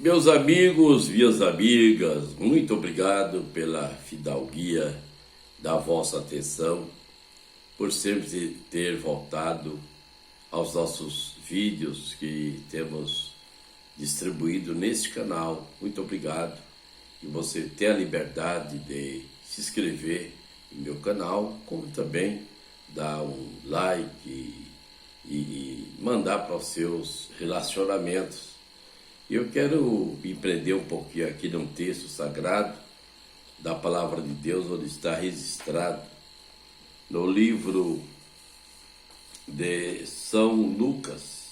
Meus amigos, minhas amigas, muito obrigado pela fidalguia da vossa atenção, por sempre ter voltado aos nossos vídeos que temos distribuído neste canal. Muito obrigado. E você ter a liberdade de se inscrever no meu canal, como também dar um like e mandar para os seus relacionamentos. Eu quero me prender um pouquinho aqui num texto sagrado da Palavra de Deus, onde está registrado no livro de São Lucas,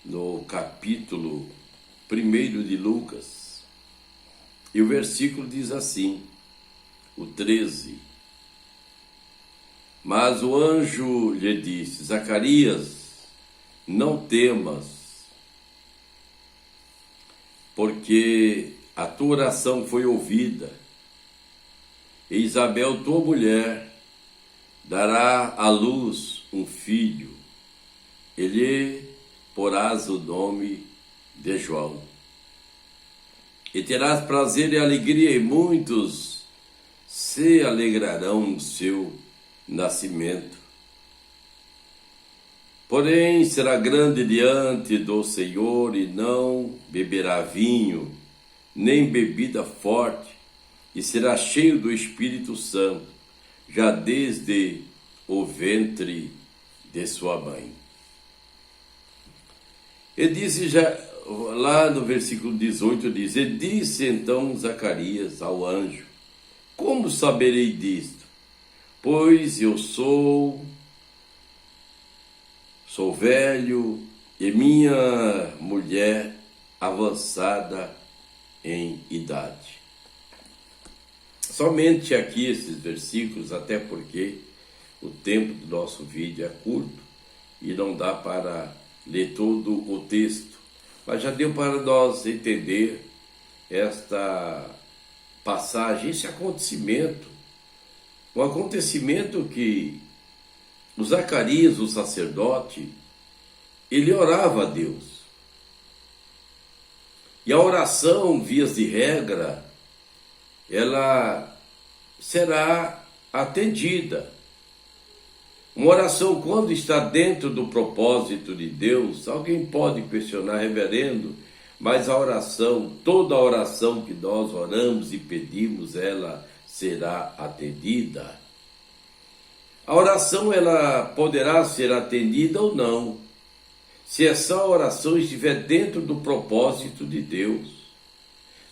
no capítulo 1 de Lucas, e o versículo diz assim, o 13: Mas o anjo lhe disse: Zacarias, não temas, porque a tua oração foi ouvida, e Isabel, tua mulher, dará à luz um filho, e lhe porás o nome de João. E terás prazer e alegria, e muitos se alegrarão no seu nascimento. Porém, será grande diante do Senhor, e não beberá vinho, nem bebida forte, e será cheio do Espírito Santo, já desde o ventre de sua mãe. E disse, já lá no versículo 18, diz: E disse então Zacarias ao anjo: Como saberei disto? Pois eu sou velho, e minha mulher avançada em idade. Somente aqui esses versículos, até porque o tempo do nosso vídeo é curto e não dá para ler todo o texto, mas já deu para nós entender esta passagem, esse acontecimento, um acontecimento que o Zacarias, o sacerdote, ele orava a Deus. E a oração, vias de regra, ela será atendida. Uma oração, quando está dentro do propósito de Deus, alguém pode questionar, reverendo, mas a oração, toda a oração que nós oramos e pedimos, ela será atendida. A oração, ela poderá ser atendida ou não, se essa oração estiver dentro do propósito de Deus.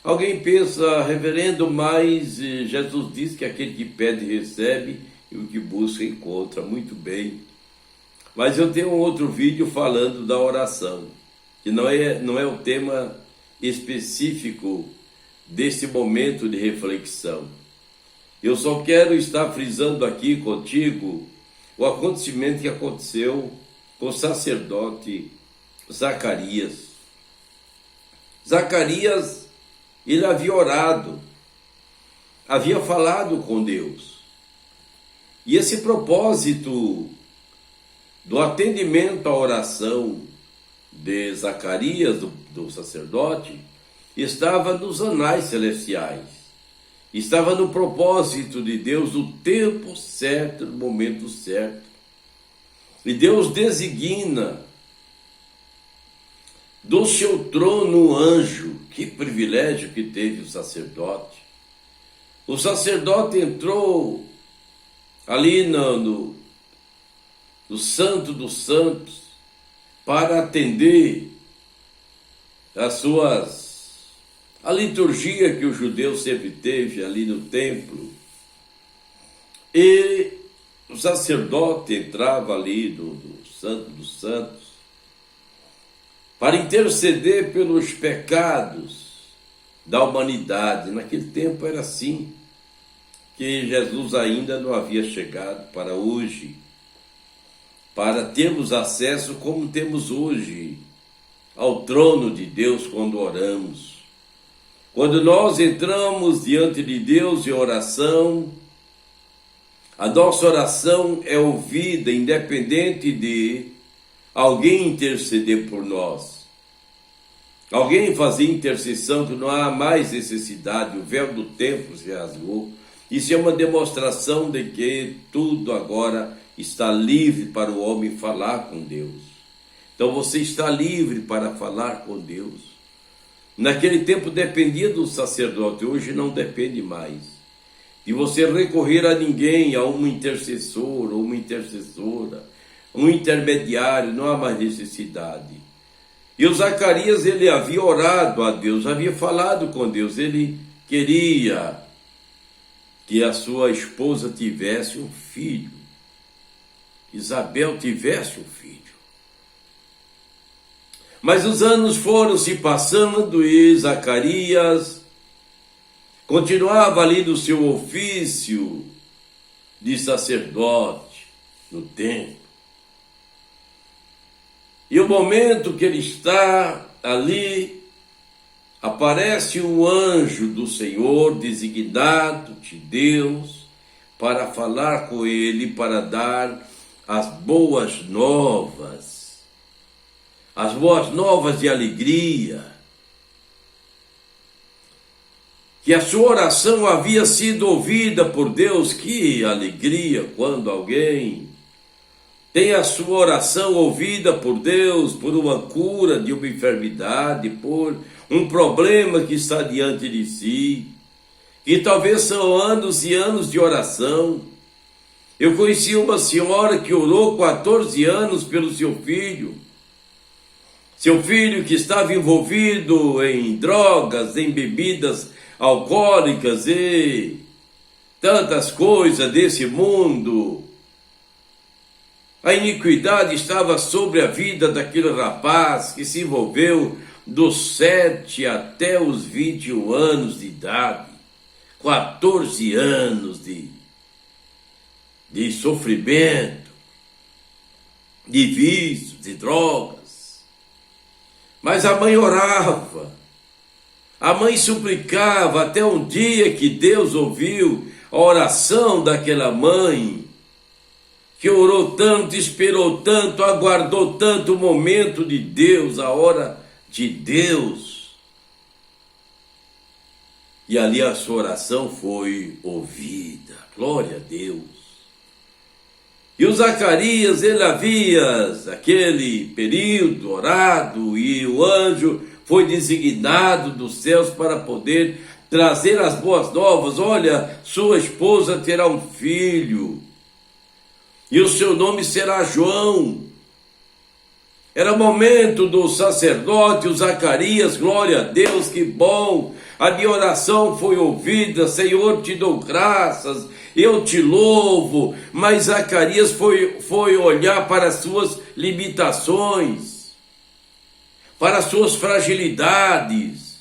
Alguém pensa, reverendo, mas Jesus diz que aquele que pede recebe e o que busca encontra. Muito bem. Mas eu tenho um outro vídeo falando da oração, que não é o tema específico desse momento de reflexão. Eu só quero estar frisando aqui contigo o acontecimento que aconteceu com o sacerdote Zacarias. Zacarias, ele havia orado, havia falado com Deus. E esse propósito do atendimento à oração de Zacarias, do sacerdote, estava nos anais celestiais. Estava no propósito de Deus, no tempo certo, no momento certo. E Deus designa do seu trono um anjo. Que privilégio que teve o sacerdote. O sacerdote entrou ali no Santo dos Santos para atender a liturgia que o judeu sempre teve ali no templo. E o sacerdote entrava ali no Santo dos Santos para interceder pelos pecados da humanidade. Naquele tempo era assim, que Jesus ainda não havia chegado para hoje, para termos acesso como temos hoje ao trono de Deus quando oramos. Quando nós entramos diante de Deus em oração, a nossa oração é ouvida, independente de alguém interceder por nós. Alguém fazer intercessão que não há mais necessidade, o véu do templo se rasgou. Isso é uma demonstração de que tudo agora está livre para o homem falar com Deus. Então você está livre para falar com Deus. Naquele tempo dependia do sacerdote, hoje não depende mais de você recorrer a ninguém, a um intercessor ou uma intercessora, um intermediário, não há mais necessidade. E o Zacarias, ele havia orado a Deus, havia falado com Deus, ele queria que a sua esposa tivesse um filho, Isabel tivesse um filho. Mas os anos foram se passando e Zacarias continuava ali no seu ofício de sacerdote no templo. E o momento que ele está ali, aparece um anjo do Senhor, designado de Deus, para falar com ele, para dar as boas novas de alegria, que a sua oração havia sido ouvida por Deus. Que alegria quando alguém tem a sua oração ouvida por Deus, por uma cura de uma enfermidade, por um problema que está diante de si, e talvez são anos e anos de oração. Eu conheci uma senhora que orou 14 anos pelo seu filho que estava envolvido em drogas, em bebidas alcoólicas e tantas coisas desse mundo. A iniquidade estava sobre a vida daquele rapaz que se envolveu dos 7 até os 21 anos de idade, 14 anos de sofrimento, de vícios, de drogas. Mas a mãe orava, a mãe suplicava, até um dia que Deus ouviu a oração daquela mãe, que orou tanto, esperou tanto, aguardou tanto o momento de Deus, a hora de Deus. E ali a sua oração foi ouvida. Glória a Deus. E o Zacarias, ele havia, aquele período, orado, e o anjo foi designado dos céus para poder trazer as boas novas. Olha, sua esposa terá um filho, e o seu nome será João. Era momento do sacerdote, o Zacarias, glória a Deus, que bom, a minha oração foi ouvida, Senhor, te dou graças, eu te louvo. Mas Zacarias foi olhar para as suas limitações, para as suas fragilidades.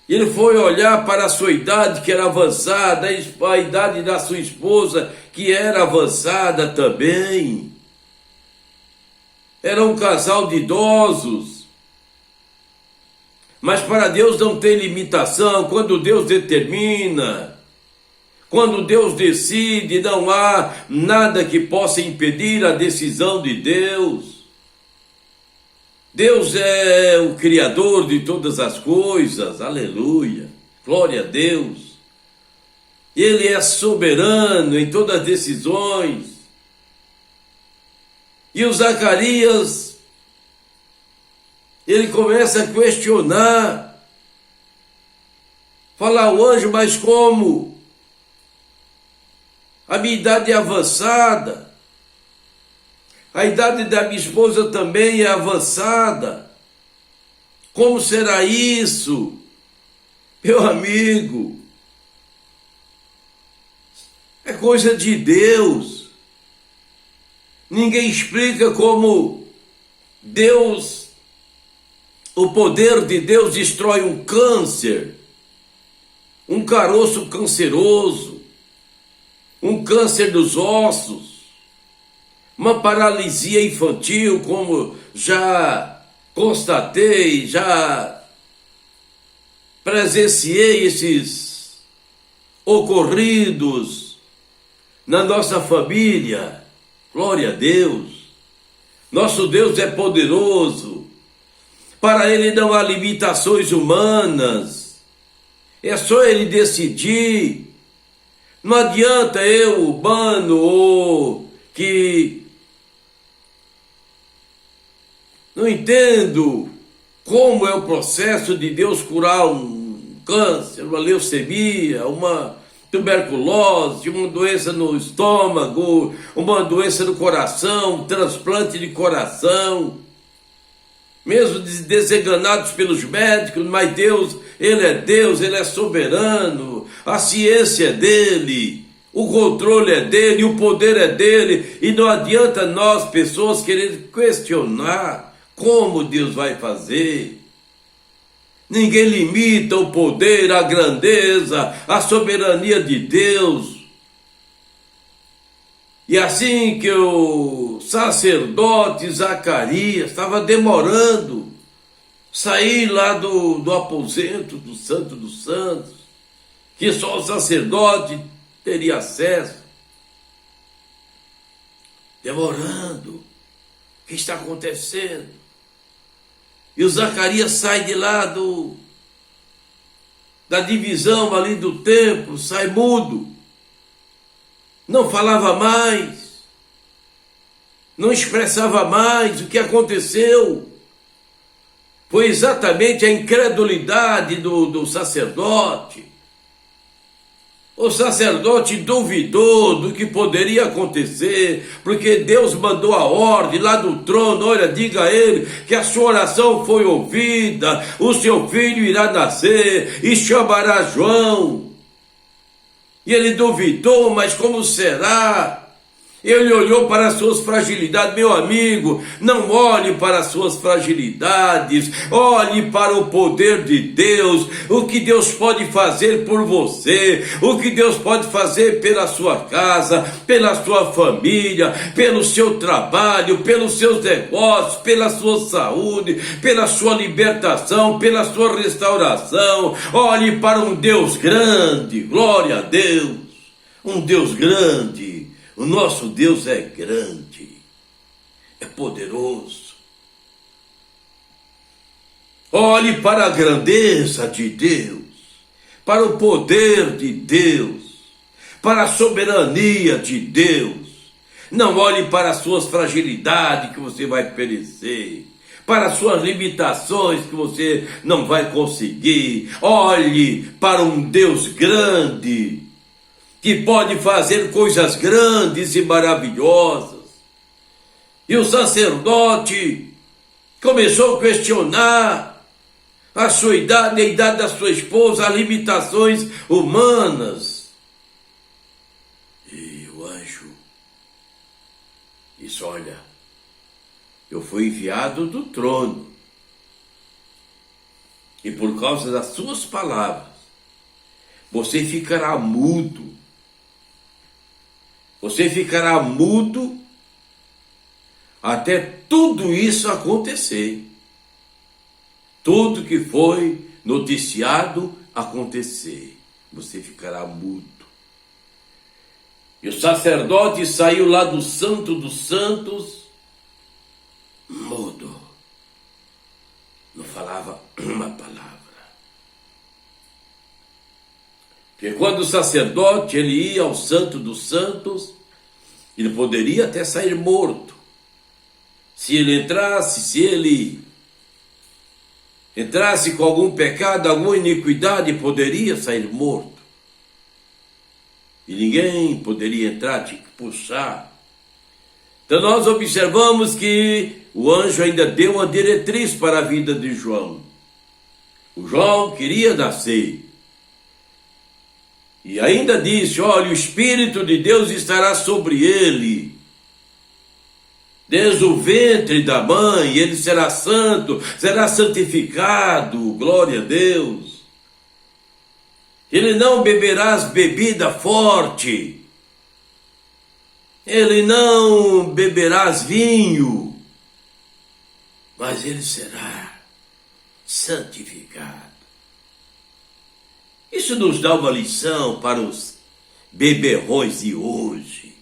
Ele foi olhar para a sua idade, que era avançada, a idade da sua esposa, que era avançada também. Era um casal de idosos. Mas para Deus não tem limitação. Quando Deus determina, quando Deus decide, não há nada que possa impedir a decisão de Deus. Deus é o Criador de todas as coisas, aleluia, glória a Deus. Ele é soberano em todas as decisões. E o Zacarias, ele começa a questionar, falar ao anjo, mas como? A minha idade é avançada, a idade da minha esposa também é avançada, como será isso? Meu amigo, é coisa de Deus. Ninguém explica como Deus, o poder de Deus destrói um câncer, um caroço canceroso, um câncer dos ossos, uma paralisia infantil, como já constatei, já presenciei esses ocorridos na nossa família. Glória a Deus. Nosso Deus é poderoso. Para Ele não há limitações humanas. É só Ele decidir. Não adianta eu, humano, ou que não entendo como é o processo de Deus curar um câncer, uma leucemia, uma tuberculose, uma doença no estômago, uma doença no coração, um transplante de coração, mesmo desenganados pelos médicos, mas Deus, Ele é soberano, a ciência é dele, o controle é dele, o poder é dele, e não adianta nós, pessoas, querer questionar como Deus vai fazer. Ninguém limita o poder, a grandeza, a soberania de Deus. E assim que o sacerdote Zacarias estava demorando sair lá do aposento do Santo dos Santos, que só o sacerdote teria acesso, demorando, o que está acontecendo? E o Zacarias sai de lá da divisão ali do templo, sai mudo, não falava mais, não expressava mais o que aconteceu. Foi exatamente a incredulidade do sacerdote. O sacerdote duvidou do que poderia acontecer, porque Deus mandou a ordem lá do trono: olha, diga a ele que a sua oração foi ouvida, o seu filho irá nascer e chamará João. E ele duvidou, mas como será? Ele olhou para as suas fragilidades. Meu amigo, não olhe para as suas fragilidades, olhe para o poder de Deus, o que Deus pode fazer por você, o que Deus pode fazer pela sua casa, pela sua família, pelo seu trabalho, pelos seus negócios, pela sua saúde, pela sua libertação, pela sua restauração. Olhe para um Deus grande, glória a Deus, um Deus grande. O nosso Deus é grande, é poderoso. Olhe para a grandeza de Deus, para o poder de Deus, para a soberania de Deus. Não olhe para as suas fragilidades que você vai perecer, para as suas limitações que você não vai conseguir. Olhe para um Deus grande, que pode fazer coisas grandes e maravilhosas. E o sacerdote começou a questionar a sua idade, a idade da sua esposa, as limitações humanas. E o anjo disse: olha, eu fui enviado do trono, e por causa das suas palavras, você ficará mudo. Você ficará mudo até tudo isso acontecer. Tudo que foi noticiado acontecer. Você ficará mudo. E o sacerdote saiu lá do Santo dos Santos, mudo. Não falava uma palavra. Porque quando o sacerdote ele ia ao Santo dos Santos, ele poderia até sair morto. Se ele entrasse com algum pecado, alguma iniquidade, poderia sair morto. E ninguém poderia entrar, tinha que puxar. Então nós observamos que o anjo ainda deu uma diretriz para a vida de João. O João queria nascer. E ainda disse: olha, o Espírito de Deus estará sobre ele. Desde o ventre da mãe, ele será santo, será santificado, glória a Deus. Ele não beberá as bebidas fortes. Ele não beberá vinho, mas ele será santificado. Isso nos dá uma lição para os beberrões de hoje,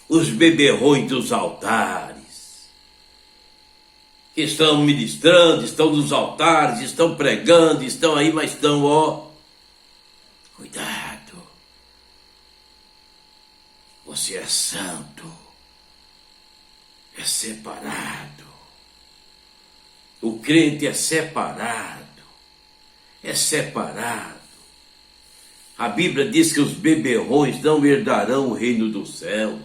os beberrões dos altares. que estão ministrando, estão nos altares, estão pregando, estão aí, mas estão, ó, cuidado, você é santo, é separado, o crente é separado, a Bíblia diz que os beberrões não herdarão o reino dos céus,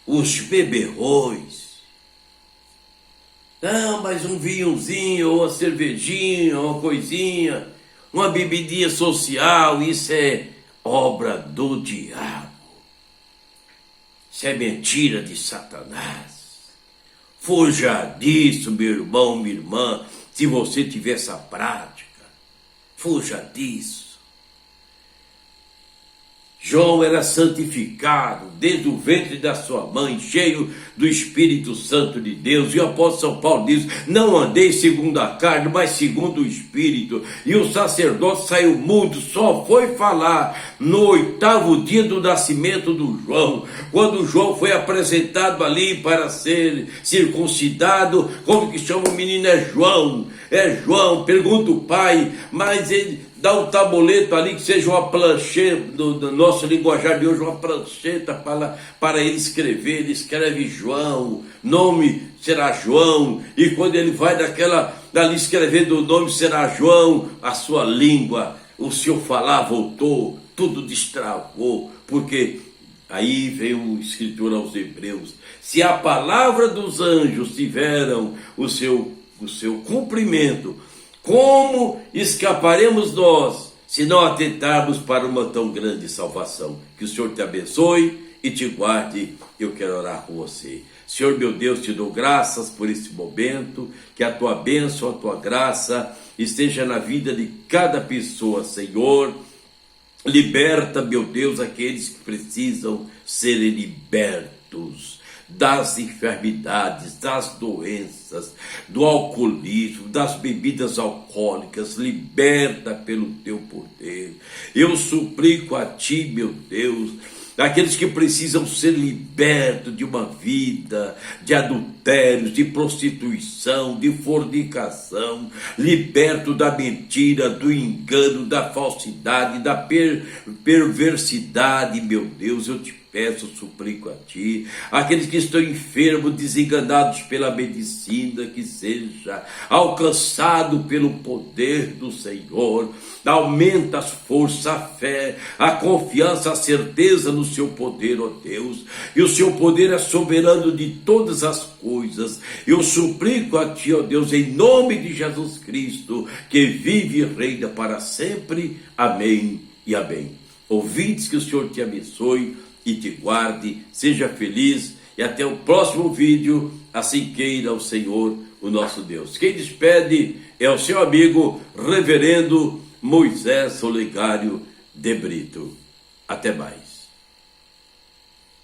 os beberrões. Não, mas um vinhozinho, ou uma cervejinha, ou uma coisinha, uma bebidinha social, isso é obra do diabo. Isso é mentira de Satanás. Fuja disso, meu irmão, minha irmã, se você tiver essa prática. Fuja disso. João era santificado desde o ventre da sua mãe, cheio do Espírito Santo de Deus. E o apóstolo São Paulo diz: não andei segundo a carne, mas segundo o Espírito. E o sacerdote saiu mudo, só foi falar no 8º dia do nascimento do João, quando João foi apresentado ali para ser circuncidado. Como que chama o menino? É João. Pergunta o pai, mas ele dá um tabuleto ali que seja uma prancheta, do nosso linguajar de hoje, uma prancheta para ele escrever. Ele escreve João, nome será João, e quando ele vai dali escrevendo o nome será João, a sua língua, o seu falar voltou, tudo destravou, porque aí veio o escritor aos Hebreus: se a palavra dos anjos tiveram o seu cumprimento, como escaparemos nós se não atentarmos para uma tão grande salvação? Que o Senhor te abençoe e te guarde. Eu quero orar com você. Senhor meu Deus, te dou graças por esse momento, que a tua bênção, a tua graça esteja na vida de cada pessoa, Senhor. Liberta, meu Deus, aqueles que precisam serem libertos das enfermidades, das doenças, do alcoolismo, das bebidas alcoólicas. Liberta pelo teu poder. Eu suplico a ti, meu Deus, aqueles que precisam ser libertos de uma vida de adultérios, de prostituição, de fornicação, liberto da mentira, do engano, da falsidade, da perversidade, meu Deus, eu te peço, suplico a ti. Aqueles que estão enfermos, desenganados pela medicina, que seja alcançado pelo poder do Senhor. Aumenta as forças, a fé, a confiança, a certeza no seu poder, ó Deus. E o seu poder é soberano de todas as coisas. Eu suplico a ti, ó Deus, em nome de Jesus Cristo, que vive e reina para sempre. Amém e amém. Ouvintes, que o Senhor te abençoe e te guarde, seja feliz, e até o próximo vídeo, assim queira o Senhor, o nosso Deus. Quem despede é o seu amigo Reverendo Moisés Olegário de Brito. Até mais.